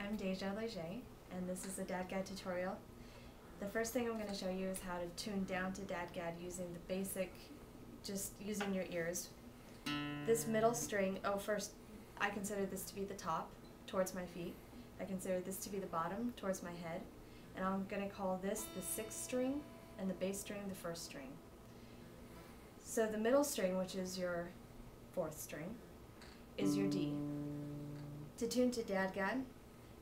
I'm Dejah Leger, and this is a Dadgad tutorial. The first thing I'm going to show you is how to tune down to Dadgad using the basic, just using your ears. This middle string, first, I consider this to be the top, towards my feet. I consider this to be the bottom, towards my head. And I'm going to call this the sixth string, and the bass string the first string. So the middle string, which is your fourth string, is your D. To tune to Dadgad,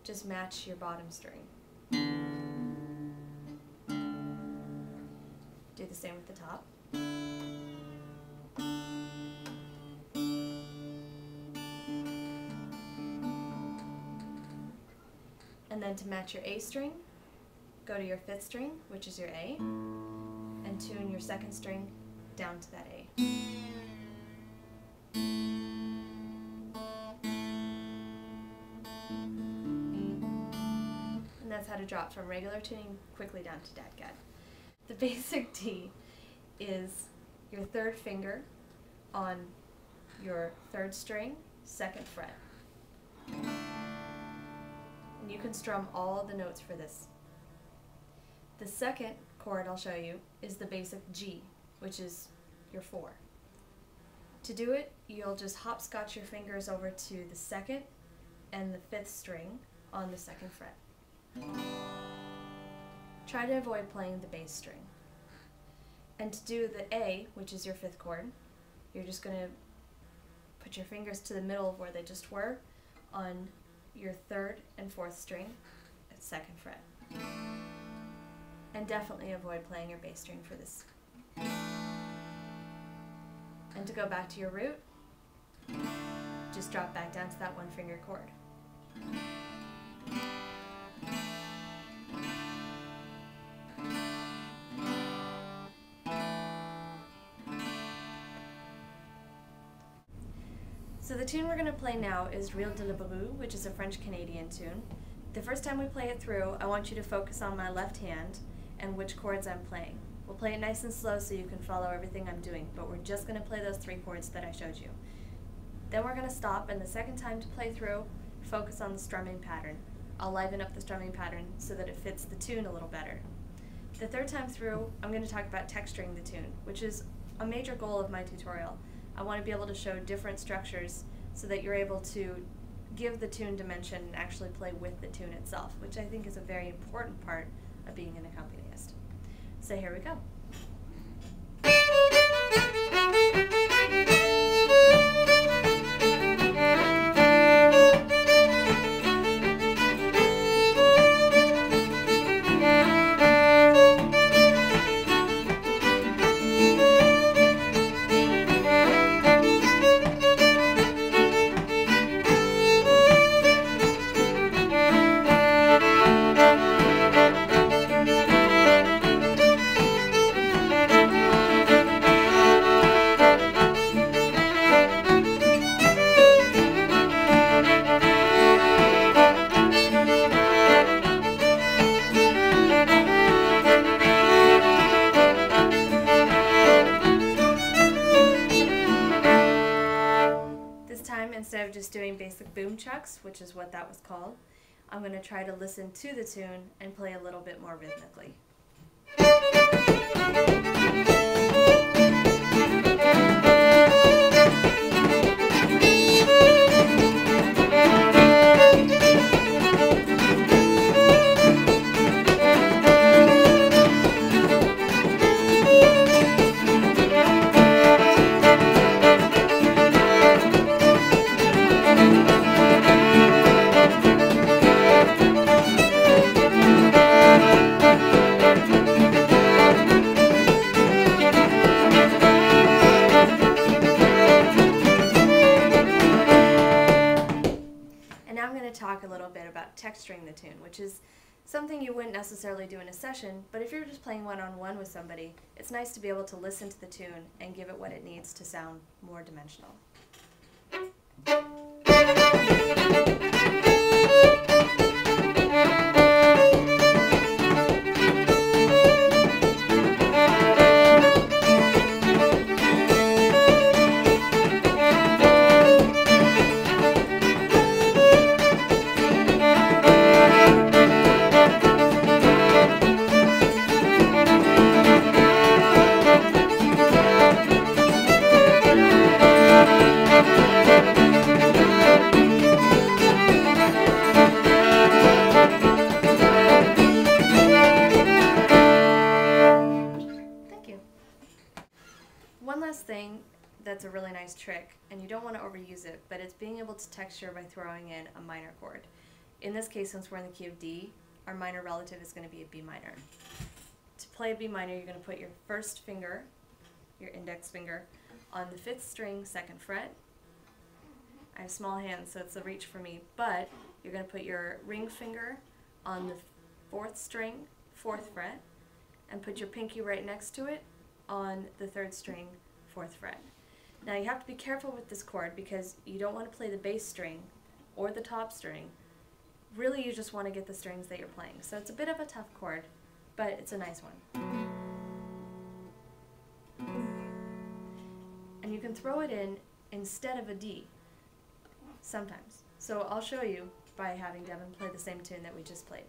just match your bottom string. Do the same with the top. And then to match your A string, go to your fifth string, which is your A, and tune your second string down to that A. And that's how to drop from regular tuning quickly down to Dadgad. The basic D is your third finger on your third string, second fret. And you can strum all the notes for this. The second chord I'll show you is the basic G, which is your 4. To do it, you'll just hopscotch your fingers over to the second and the fifth string on the second fret. Try to avoid playing the bass string. And to do the A, which is your fifth chord, you're just going to put your fingers to the middle of where they just were on your third and fourth string at second fret. And definitely avoid playing your bass string for this. And to go back to your root, just drop back down to that one finger chord. So the tune we're going to play now is Reel de la Brue, which is a French-Canadian tune. The first time we play it through, I want you to focus on my left hand and which chords I'm playing. We'll play it nice and slow so you can follow everything I'm doing, but we're just going to play those 3 chords that I showed you. Then we're going to stop, and the second time to play through, focus on the strumming pattern. I'll liven up the strumming pattern so that it fits the tune a little better. The third time through, I'm going to talk about texturing the tune, which is a major goal of my tutorial. I want to be able to show different structures so that you're able to give the tune dimension and actually play with the tune itself, which I think is a very important part of being an accompanist. So here we go. Instead of just doing basic boom chucks, which is what that was called, I'm going to try to listen to the tune and play a little bit more rhythmically. Talk a little bit about texturing the tune, which is something you wouldn't necessarily do in a session, but if you're just playing one-on-one with somebody, it's nice to be able to listen to the tune and give it what it needs to sound more dimensional. that's a really nice trick, and you don't want to overuse it, but it's being able to texture by throwing in a minor chord. In this case, since we're in the key of D, our minor relative is going to be a B minor. To play a B minor, you're going to put your first finger, your index finger, on the 5th string, 2nd fret. I have small hands, so it's a reach for me, but you're going to put your ring finger on the 4th string, 4th fret, and put your pinky right next to it on the 3rd string, 4th fret. Now you have to be careful with this chord because you don't want to play the bass string or the top string. Really, you just want to get the strings that you're playing. So it's a bit of a tough chord, but it's a nice one. And you can throw it in instead of a D sometimes. So I'll show you by having Devon play the same tune that we just played.